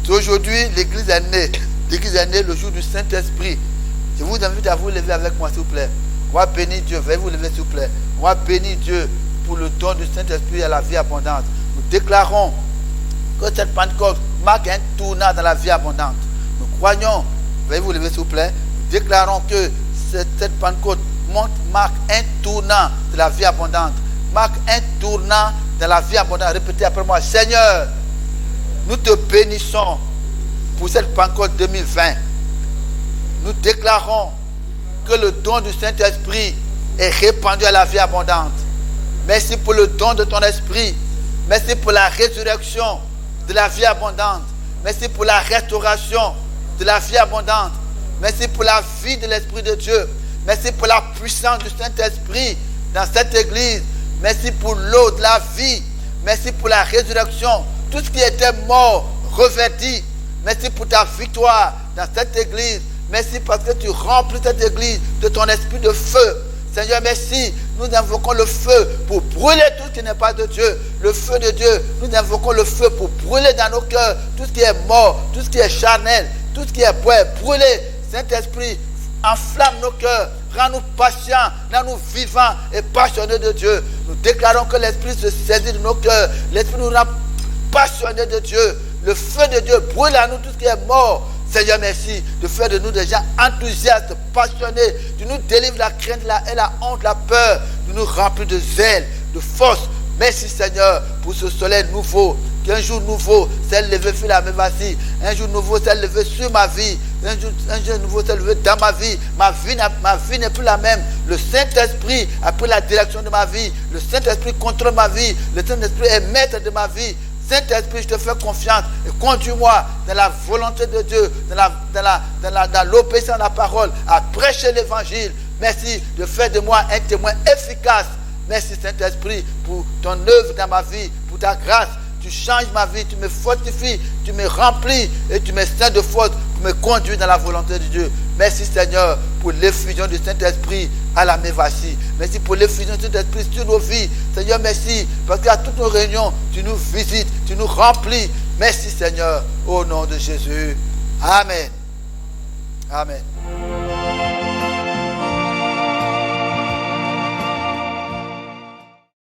Aujourd'hui, l'Église est née. L'Église est née le jour du Saint-Esprit. Je vous invite à vous lever avec moi, s'il vous plaît. On va bénir Dieu. Veuillez vous lever, s'il vous plaît. On va bénir Dieu pour le don du Saint-Esprit à la vie abondante. Nous déclarons que cette Pentecôte marque un tournant dans la vie abondante. Nous croyons, veuillez vous lever, s'il vous plaît. Nous déclarons que cette Pentecôte marque un tournant de la vie abondante. Marque un tournant de la vie abondante. Répétez après moi. Seigneur, nous te bénissons pour cette Pentecôte 2020. Nous déclarons que le don du Saint-Esprit est répandu à la vie abondante. Merci pour le don de ton esprit. Merci pour la résurrection de la vie abondante. Merci pour la restauration de la vie abondante. Merci pour la vie de l'Esprit de Dieu. Merci pour la puissance du Saint-Esprit dans cette église. Merci pour l'eau de la vie. Merci pour la résurrection Tout ce qui était mort, revêtit. Merci pour ta victoire dans cette église. Merci parce que tu remplis cette église de ton esprit de feu. Seigneur, merci. Nous invoquons le feu pour brûler tout ce qui n'est pas de Dieu. Le feu de Dieu. Nous invoquons le feu pour brûler dans nos cœurs tout ce qui est mort, tout ce qui est charnel, tout ce qui est brûlé. Brûler, Saint-Esprit, enflamme nos cœurs. Rends-nous patients, rends-nous vivants et passionnés de Dieu. Nous déclarons que l'Esprit se saisit de nos cœurs. L'Esprit nous rend passionnés de Dieu. Le feu de Dieu brûle à nous tout ce qui est mort. Seigneur, merci de faire de nous des gens enthousiastes, passionnés. Tu nous délivres la crainte, la haine, la honte, la peur. Tu nous remplis de zèle, de force. Merci Seigneur pour ce soleil nouveau. Qu'un jour nouveau s'est levé sur la même assis. Un jour nouveau s'est levé sur ma vie. Un jour nouveau s'est levé dans ma vie. Ma vie n'est plus la même. Le Saint-Esprit a pris la direction de ma vie. Le Saint-Esprit contrôle ma vie. Le Saint-Esprit est maître de ma vie. Saint-Esprit, je te fais confiance et conduis-moi dans la volonté de Dieu, dans l'obéissance à la parole, à prêcher l'évangile. Merci de faire de moi un témoin efficace. Merci Saint-Esprit pour ton œuvre dans ma vie, pour ta grâce. Tu changes ma vie, tu me fortifies, tu me remplis et tu me sains de faute pour me conduire dans la volonté de Dieu. Merci Seigneur pour l'effusion du Saint-Esprit à la Mévasie. Merci pour l'effusion du Saint-Esprit sur nos vies. Seigneur, merci parce qu'à toutes nos réunions, tu nous visites, tu nous remplis. Merci Seigneur, au nom de Jésus. Amen. Amen.